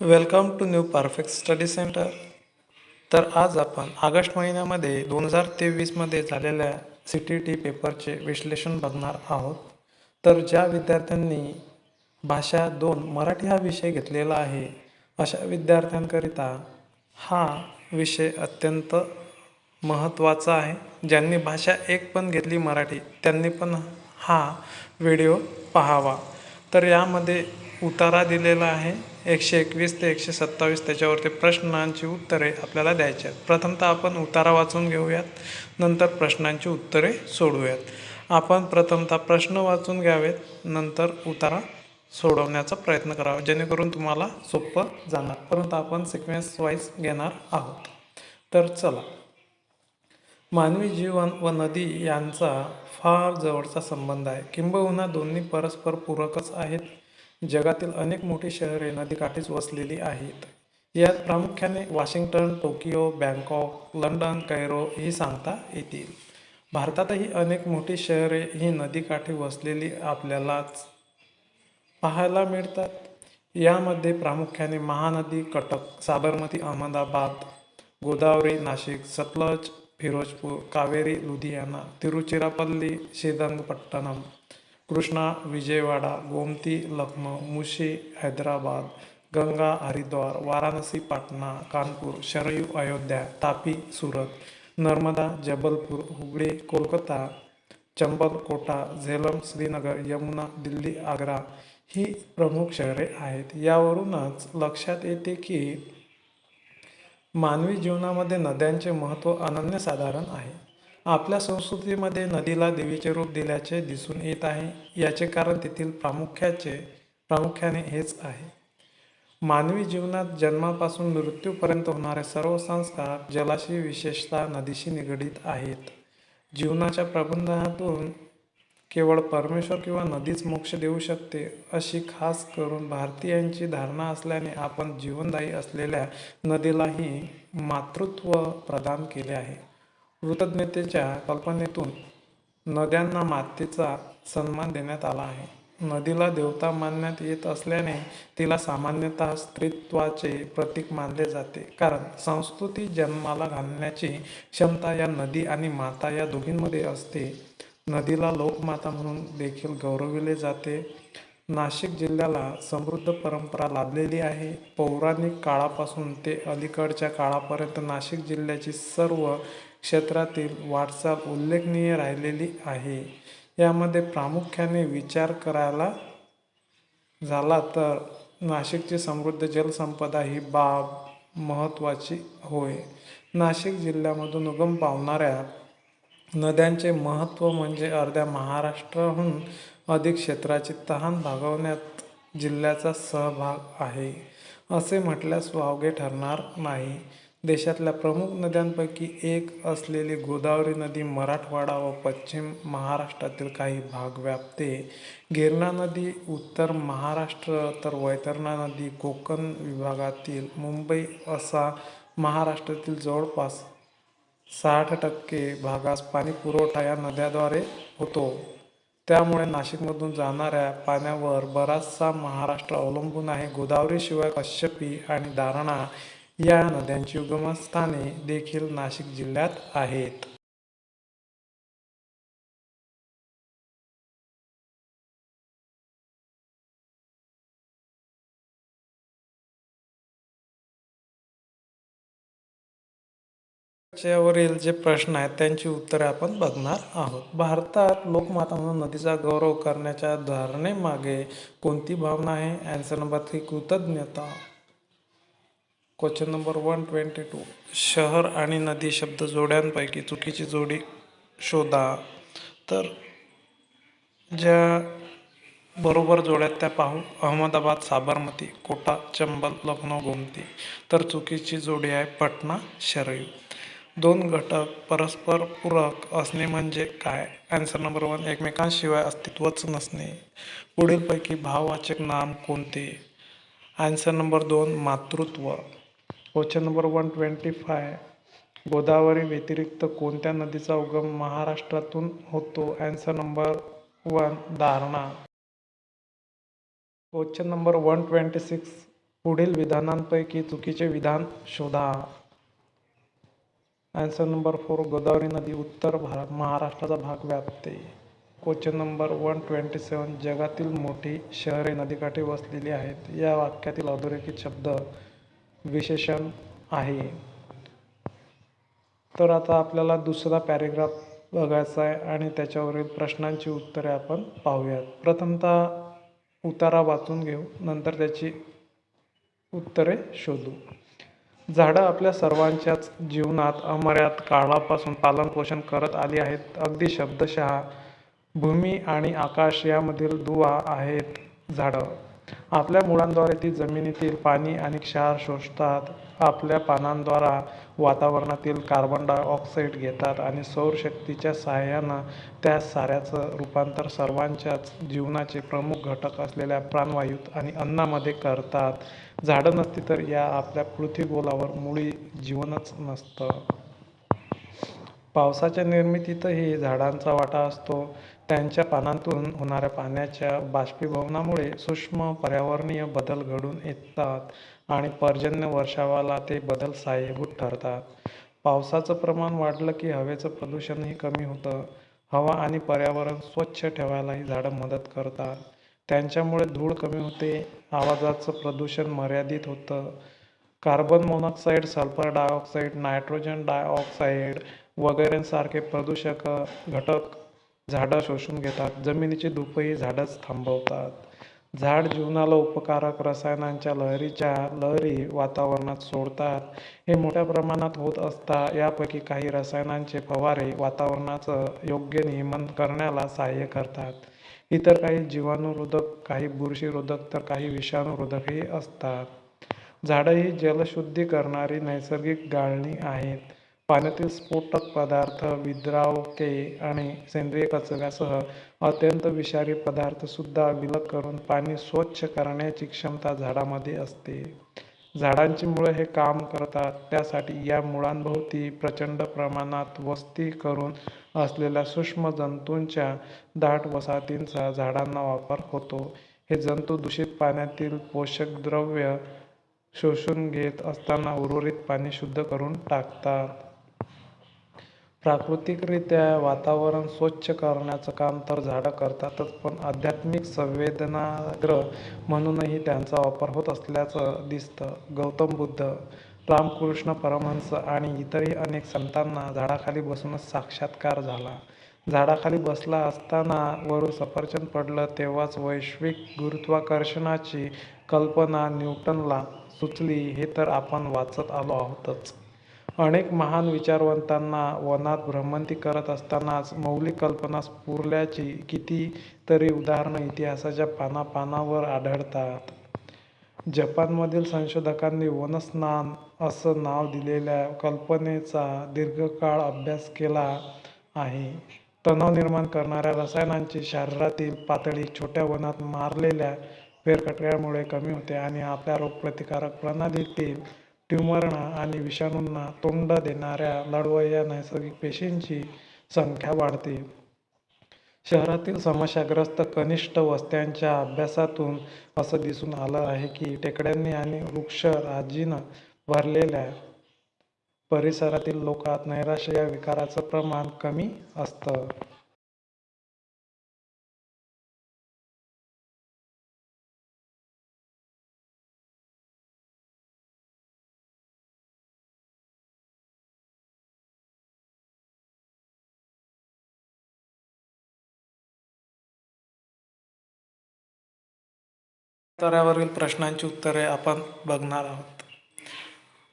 Welcome to new perfect study centre. तर आज आपण ऑगस्ट महिन्यामध्ये 2023मध्ये झालेल्या CTT पेपरचे विश्लेषण बघणार आहोत. तर ज्या विद्यार्थ्यांनी भाषा 2 मराठी हा विषय घेतलेला आहे, अशा विद्यार्थ्यांकरिता हा विषय अत्यंत महत्त्वाचा आहे. ज्यांनी भाषा 1 पण घेतली मराठी, त्यांनी पण हा व्हिडिओ पाहावा. तर यामध्ये उतारा दिलेला आहे 121 ते 127. त्याच्यावरती प्रश्नांची उत्तरे आपल्याला द्यायची आहेत. प्रथमतः आपण उतारा वाचून घेऊयात, नंतर प्रश्नांची उत्तरे सोडवूयात. आपण प्रथमतः प्रश्न वाचून घ्यावेत, नंतर उतारा सोडवण्याचा प्रयत्न करावा, जेणेकरून तुम्हाला सोपं जाणार. परंतु आपण सिक्वेन्स वाईज घेणार आहोत. तर चला. मानवी जीवन व नदी यांचा फार जवळचा संबंध आहे, किंबहुना दोन्ही परस्पर पूरकच आहेत. जगातील अनेक मोठी शहरे नदीकाठीच वसलेली आहेत. यात प्रामुख्याने Washington, Tokyo, Bangkok, London, Cairo ही सांगता येतील. भारतातही अनेक मोठी शहरे ही नदीकाठी वसलेली आपल्यालाच पाहायला मिळतात. यामध्ये प्रामुख्याने महानदी कटक, साबरमती अहमदाबाद, गोदावरी नाशिक, सतलज फिरोजपूर, कावेरी लुधियाना, तिरुचिरापल्ली श्रीरंगपट्टणम, कृष्णा विजयवाडा, गोमती लखनौ, मुशी हैदराबाद, गंगा हरिद्वार, वाराणसी पाटणा, कानपूर, शरयू अयोध्या, तापी सूरत, नर्मदा जबलपूर, हुगळी कोलकाता, चंबल कोटा, झेलम श्रीनगर, यमुना दिल्ली आग्रा ही प्रमुख शहरे आहेत. यावरूनच लक्षात येते की मानवी जीवनामध्ये नद्यांचे महत्त्व अनन्यसाधारण आहे. आपल्या संस्कृतीमध्ये नदीला देवीचे रूप दिल्याचे दिसून येत आहे. याचे कारण तेथील प्रामुख्याने हेच आहे. मानवी जीवनात जन्मापासून मृत्यूपर्यंत होणारे सर्व संस्कार जलाशी, विशेषतः नदीशी निगडीत आहेत. जीवनाच्या प्रबंधातून केवळ परमेश्वर किंवा नदीच मोक्ष देऊ शकते, अशी खास करून भारतीयांची धारणा असल्याने आपण जीवनदायी असलेल्या नदीलाही मातृत्व प्रदान केले आहे. कृतज्ञतेच्या कल्पनेतून नद्यांना मातेचा सन्मान देण्यात आला आहे. नदीला देवता मानण्यात येत असल्याने तिला सामान्यतः स्त्रीत्वाचे प्रतीक मानले जाते, कारण संस्कृती जन्माला घालण्याची क्षमता या नदी आणि माता या दोघींमध्ये असते. नदीला लोकमाता म्हणून देखील गौरविले जाते. नाशिक जिल्ह्याला समृद्ध परंपरा लाभलेली आहे. पौराणिक काळापासून ते अलीकडच्या काळापर्यंत नाशिक जिल्ह्याची सर्व क्षेत्रातील वाटचाल उल्लेखनीय राहिलेली आहे. यामध्ये प्रामुख्याने विचार करायला झाला तर नाशिकची समृद्ध जलसंपदा ही बाब महत्त्वाची होय. नाशिक जिल्ह्यामधून उगम पावणाऱ्या नद्यांचे महत्त्व म्हणजे अर्ध्या महाराष्ट्राहून अधिक क्षेत्राची तहान भागवण्यात जिल्ह्याचा सहभाग आहे, असे म्हटल्यास वावगे ठरणार नाही. देशातल्या प्रमुख नद्यांपैकी एक असलेली गोदावरी नदी मराठवाडा व पश्चिम महाराष्ट्रातील काही भाग व्यापते. गिरणा नदी उत्तर महाराष्ट्र, तर वैतरणा नदी कोकण विभागातील मुंबई असा महाराष्ट्रातील जवळपास 60% भागास पाणीपुरवठा या नद्यांद्वारे होतो. त्यामुळे नाशिकमधून जाणाऱ्या पाण्यावर बराचसा महाराष्ट्र अवलंबून आहे. गोदावरीशिवाय कश्यपी आणि दारणा या नद्यांची उगमस्थाने देखील नाशिक जिल्ह्यात आहेत. वरील जे प्रश्न आहेत त्यांची उत्तरे आपण बघणार आहोत. भारतात लोकमाता म्हणून नदीचा गौरव करण्याच्या धारणेमागे कोणती भावना आहे? आन्सर नंबर 3 कृतज्ञता. क्वेश्चन नंबर 122 शहर आणि नदी शब्द जोड्यांपैकी चुकीची जोडी शोधा. तर ज्या बरोबर जोड्यात त्या पाहू. अहमदाबाद साबरमती, कोटा चंबल, लखनौ गोमती. तर चुकीची जोडी आहे पटना शरयू. दोन घटक परस्पर पूरक असणे म्हणजे काय? आन्सर नंबर 1 एकमेकांशिवाय अस्तित्वच नसणे. पुढीलपैकी भाववाचक नाम कोणते? आन्सर नंबर 2 मातृत्व. क्वेश्चन नंबर 125 गोदावरी व्यतिरिक्त कोणत्या नदीचा उगम महाराष्ट्रातून होतो? Answer number 1 Darna. Question number 126 पुढील विधानांपैकी चुकीचे विधान शोधा. आन्सर नंबर 4, गोदावरी नदी उत्तर महाराष्ट्राचा भाग व्यापते. क्वेश्चन नंबर 127, जगातील मोठी शहरे नदीकाठी वसलेली आहेत. या वाक्यातील अधोरेखित शब्द विशेषण आहे. तर आता आपल्याला दुसरा पॅरेग्राफ बघायचा आहे आणि त्याच्यावरील प्रश्नांची उत्तरे आपण पाहूयात. प्रथमतः उतारा वाचून घेऊ, नंतर त्याची उत्तरे शोधू. झाडं आपल्या सर्वांच्याच जीवनात अमर्याद काळापासून पालनपोषण करत आली आहेत. अगदी शब्दशः भूमी आणि आकाश यामधील दुवा आहेत झाडं. आपल्या मुळांद्वारे ती जमिनीतील पाणी आणि क्षार शोषतात. आपल्या पानांद्वारा वातावरणातील कार्बन डायऑक्साईड घेतात आणि सौरशक्तीच्या साहाय्यानं त्या साऱ्याचं रूपांतर सर्वांच्याच जीवनाचे प्रमुख घटक असलेल्या प्राणवायूत आणि अन्नामध्ये करतात. झाडं नसती तर या आपल्या पृथ्वीगोलावर मुळी जीवनच नसतं. पावसाच्या निर्मितीतही झाडांचा वाटा असतो. त्यांच्या पानांतून होणाऱ्या पाण्याच्या बाष्पीभवनामुळे सूक्ष्म पर्यावरणीय बदल घडून येतात आणि पर्जन्य वर्षावाला ते बदल सहाय्यभूत ठरतात. पावसाचं प्रमाण वाढलं की हवेचं प्रदूषणही कमी होतं. हवा आणि पर्यावरण स्वच्छ ठेवायलाही झाडं मदत करतात. त्यांच्यामुळे धूळ कमी होते, आवाजाचं प्रदूषण मर्यादित होतं. Carbon monoxide, sulphur dioxide, nitrogen dioxide वगैरेंसारखे प्रदूषक घटक झाडं शोषून घेतात. जमिनीची धूपही झाडंच थांबवतात. झाड जीवनाला उपकारक रसायनांच्या लहरी वातावरणात सोडतात. हे मोठ्या प्रमाणात होत असता यापैकी काही रसायनांचे फवारे वातावरणाचं योग्य नियमन करण्याला सहाय्य करतात. इतर काही जीवाणुरोधक, काही बुरशीरोधक तर काही विषाणुरोधकही असतात. झाडं ही जलशुद्धी करणारी नैसर्गिक गाळणी आहेत. पाण्यातील स्फोटक पदार्थ, विद्रावके आणि सेंद्रिय कचऱ्यासह अत्यंत विषारी पदार्थसुद्धा विलग करून पाणी स्वच्छ करण्याची क्षमता झाडामध्ये असते. झाडांची मुळं हे काम करतात. त्यासाठी या मुळांभोवती प्रचंड प्रमाणात वस्ती करून असलेल्या सूक्ष्म जंतूंच्या दाट वसाहतींचा झाडांना वापर होतो. हे जंतू दूषित पाण्यातील पोषक द्रव्य शोषून घेत असताना उर्वरित पाणी शुद्ध करून टाकतात. प्राकृतिकरित्या वातावरण स्वच्छ करण्याचं काम तर झाडं करतातच, पण आध्यात्मिक संवेदनाग्र म्हणूनही त्यांचा वापर होत असल्याचं दिसतं. गौतम बुद्ध, रामकृष्ण परमहंस आणि इतरही अनेक संतांना झाडाखाली बसूनच साक्षात्कार झाला. झाडाखाली बसला असताना वरून सफरचंद पडलं तेव्हाच वैश्विक गुरुत्वाकर्षणाची कल्पना न्यूटनला सुचली हे तर आपण वाचत आलो आहोतच. अनेक महान विचारवंतांना वनात भ्रमंती करत असतानाच मौलिक कल्पना स्फुरल्याची कितीतरी उदाहरणं इतिहासाच्या पानापानावर आढळतात. जपानमधील संशोधकांनी वनस्नान असं नाव दिलेल्या कल्पनेचा दीर्घकाळ अभ्यास केला आहे. तणाव निर्माण करणाऱ्या रसायनांची शरीरातील पातळी छोट्या वनात मारलेल्या फेरफटक्यामुळे कमी होते आणि आपल्या रोगप्रतिकारक प्रणालीतील ट्यूमरना आणि विषाणूंना तोंड देणाऱ्या लढवय्या नैसर्गिक पेशींची संख्या वाढते. शहरातील समस्याग्रस्त कनिष्ठ वस्त्यांच्या अभ्यासातून असं दिसून आलं आहे की टेकड्यांनी आणि वृक्षराजीनं भरलेल्या परिसरातील लोकांत नैराश्य या विकाराचं प्रमाण कमी असतं. उत्तरावरील प्रश्नांची उत्तरे आपण बघणार आहोत.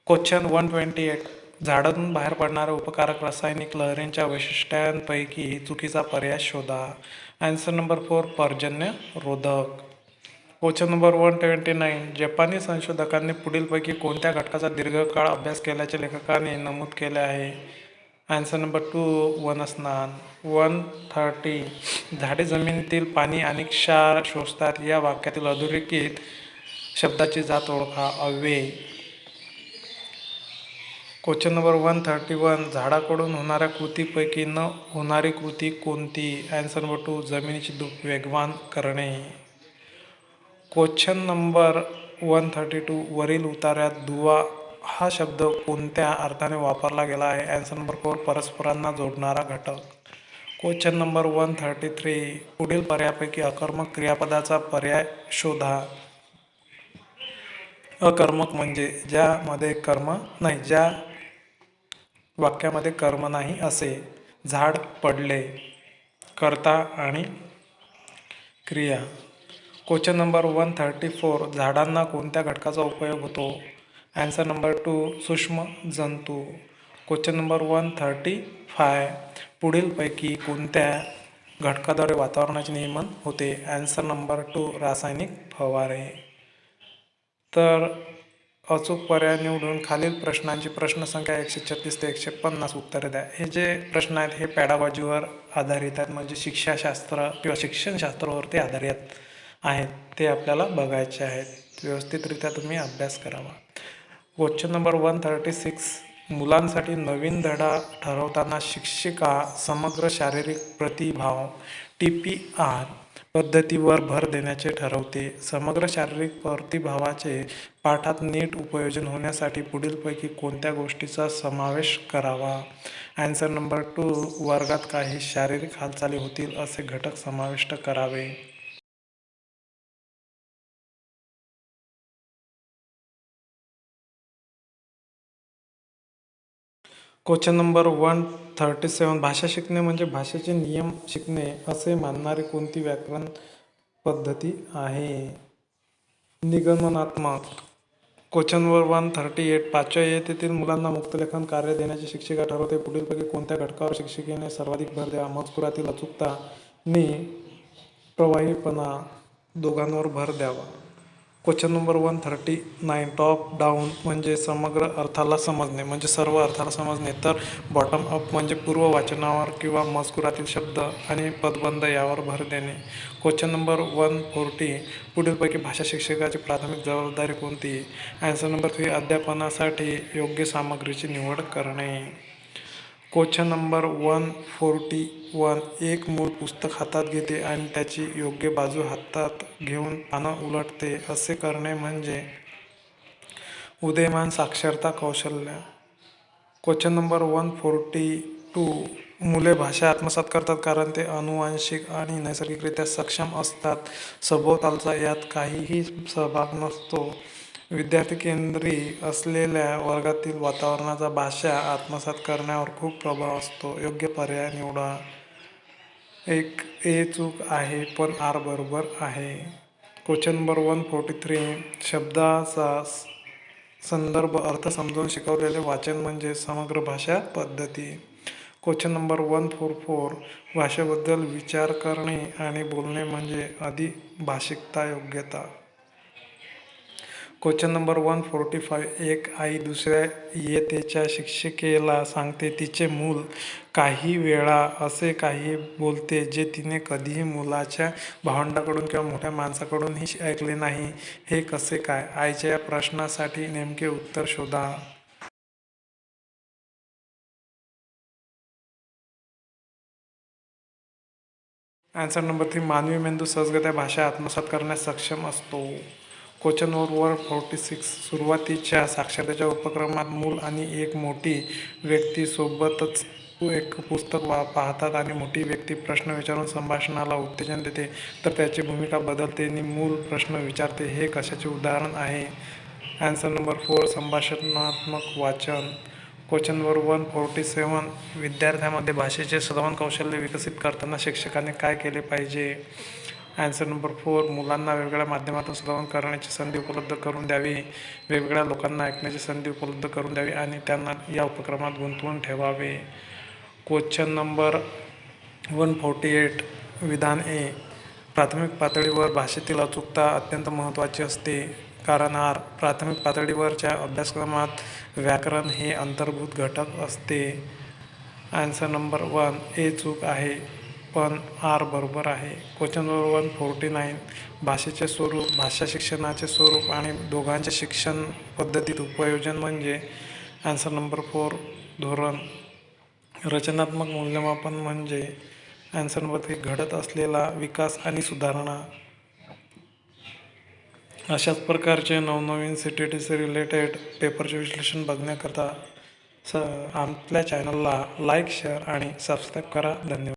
क्वेश्चन 128, झाडातून बाहेर पडणाऱ्या उपकारक रासायनिक लहरींच्या वैशिष्ट्यांपैकी चुकीचा पर्याय शोधा. आन्सर नंबर 4, पर्जन्य रोधक. क्वेश्चन नंबर 129, जपानी संशोधकांनी पुढीलपैकी कोणत्या घटकाचा दीर्घकाळ अभ्यास केल्याचे लेखकाने नमूद केले आहे. Answer number 2, वनस्नान. 130, झाडे जमिनीतील पाणी आणि क्षार शोषतात. या वाक्यातील अधोरेखित शब्दाची जात ओळखा. अव्यय. क्वेश्चन नंबर 131, झाडाकडून होणाऱ्या कृतीपैकी न होणारी कृती कोणती. आन्सर नंबर 2, जमिनीची धूप वेगवान करणे. क्वेश्चन नंबर 132 वरील उतार्यात दुवा हा शब्द कोणत्या अर्थाने वापरला गेला आहे? आन्सर नंबर 4 परस्परांना जोडणारा घटक. क्वेश्चन नंबर 133 पुढील पर्यायापैकी अकर्मक क्रियापदाचा पर्याय शोधा. अकर्मक म्हणजे ज्या वाक्यामध्ये कर्म नाही असे. झाड पडले. कर्ता आणि क्रिया. क्वेश्चन नंबर 134 झाडांना कोणत्या घटकाचा उपयोग होतो? आन्सर नंबर 2 सूक्ष्म जंतू. क्वेश्चन नंबर 135 पुढीलपैकी कोणत्या घटकाद्वारे वातावरणाचे नियमन होते? आन्सर नंबर 2 रासायनिक फवारे. तर अचूक पर्याय निवडून खालील प्रश्नांची प्रश्नसंख्या 136 ते 150 उत्तरे द्या. हे जे प्रश्न आहेत हे पॅडागॉजीवर आधारित आहेत, म्हणजे शिक्षाशास्त्र किंवा शिक्षणशास्त्रावरती आधारित आहेत. ते आपल्याला बघायचे आहेत. व्यवस्थितरित्या तुम्ही अभ्यास करावा. क्वेश्चन नंबर 136 मुलांसाठी नवीन धडा ठरवताना शिक्षिका समग्र शारीरिक प्रतिभाव TPR पद्धतीवर भर देण्याचे ठरवते. समग्र शारीरिक प्रतिभावाचे पाठात नीट उपयोजन होण्यासाठी पुढीलपैकी कोणत्या गोष्टीचा समावेश करावा? आन्सर नंबर 2 वर्गात काही शारीरिक हालचाली होतील असे घटक समाविष्ट करावे. क्वेश्चन नंबर 137 भाषा शिकणे म्हणजे भाषेचे नियम शिकणे असे मानणारी कोणती व्याकरण पद्धती आहे? निगमनात्मक. क्वेश्चन नंबर 138 पाचव्या इयत्तेतील मुलांना मुक्तलेखन कार्य देण्याची शिक्षिका ठरवते. पुढीलपैकी कोणत्या घटकावर शिक्षिकेने सर्वाधिक भर द्यावा? मजकुरातील अचूकता नि प्रवाहीपणा दोघांवर भर द्यावा. क्वेश्चन नंबर 139 टॉप डाऊन म्हणजे समग्र अर्थाला समजणे म्हणजे सर्व अर्थाला समजणे, तर बॉटम अप म्हणजे पूर्व वाचनावर किंवा मजकुरातील शब्द आणि पदबंध यावर भर देणे. क्वेश्चन नंबर 140 पुढीलपैकी भाषा शिक्षकाची प्राथमिक जबाबदारी कोणती? आन्सर नंबर 3 अध्यापनासाठी योग्य सामग्रीची निवड करणे. क्वेश्चन नंबर 141 एक मूल पुस्तक हातात घेते आणि त्याची योग्य बाजू हातात घेऊन पानं उलटते. असे करणे म्हणजे उदयमान साक्षरता कौशल्य. क्वेश्चन नंबर 142 मुले भाषा आत्मसात करतात कारण ते अनुवांशिक आणि नैसर्गिकरित्या सक्षम असतात. सभोवतालचा यात काहीही सहभाग नसतो. विद्यार्थी केंद्री असलेल्या वर्गातील वातावरणाचा भाषा आत्मसात करण्यावर खूप प्रभाव असतो. योग्य पर्याय निवडा. एक ए चूक आहे पण आर बरोबर आहे. क्वेश्चन नंबर 143 शब्दाचा संदर्भ अर्थ समजून शिकवलेले वाचन म्हणजे समग्र भाषा पद्धती. क्वेश्चन नंबर 144 भाषेबद्दल विचार करणे आणि बोलणे म्हणजे अधिभाषिकता योग्यता. क्वेश्चन नंबर 145 एक आई दुसऱ्या इयत्तेच्या शिक्षिकेला सांगते तिचे मूल काही वेळा असे काही बोलते जे तिने कधीही मुलाच्या भावंडाकडून किंवा मोठ्या माणसाकडूनही ऐकले नाही. हे कसे काय? आईच्या या प्रश्नासाठी नेमके उत्तर शोधा. आन्सर नंबर 3 मानवी मेंदू सहजगत्या भाषा आत्मसात करण्यास सक्षम असतो. क्वेश्चन नंबर 146 सुरुवातीच्या साक्षरतेच्या उपक्रमात मूल आणि एक मोठी व्यक्ती सोबतच एक पुस्तक पाहतात आणि मोठी व्यक्ती प्रश्न विचारून संभाषणाला उत्तेजन देते, तर त्याची भूमिका बदलते आणि मूल प्रश्न विचारते. हे कशाचे उदाहरण आहे? आन्सर नंबर 4 संभाषणात्मक वाचन. क्वेश्चन नंबर 147 विद्यार्थ्यांमध्ये भाषेचे श्रवण कौशल्य विकसित करताना शिक्षकाने काय केले पाहिजे? आन्सर नंबर 4 मुलांना वेगवेगळ्या माध्यमातून श्रवण करण्याची संधी उपलब्ध करून द्यावी, वेगवेगळ्या लोकांना ऐकण्याची संधी उपलब्ध करून द्यावी आणि त्यांना या उपक्रमात गुंतवून ठेवावे. क्वेश्चन नंबर 148 विधान ए प्राथमिक पातळीवर भाषेतील अचूकता अत्यंत महत्त्वाची असते, कारण प्राथमिक पातळीवरच्या अभ्यासक्रमात व्याकरण हे अंतर्भूत घटक असते. आन्सर नंबर 1 ए चूक आहे पण आर बरोबर आहे. क्वेश्चन नंबर 149 भाषेचे स्वरूप, भाषा शिक्षणाचे स्वरूप आणि दोघांचे शिक्षण पद्धतीत उपयोजन म्हणजे? आन्सर नंबर 4 धोरण. रचनात्मक मूल्यमापन म्हणजे? आन्सर नंबर 3 घडत असलेला विकास आणि सुधारणा. अशाच प्रकारचे नवनवीन C T T C related पेपरचे विश्लेषण बघण्याकरता स आपल्या चॅनलला लाईक शेअर आणि सबस्क्राईब करा. धन्यवाद.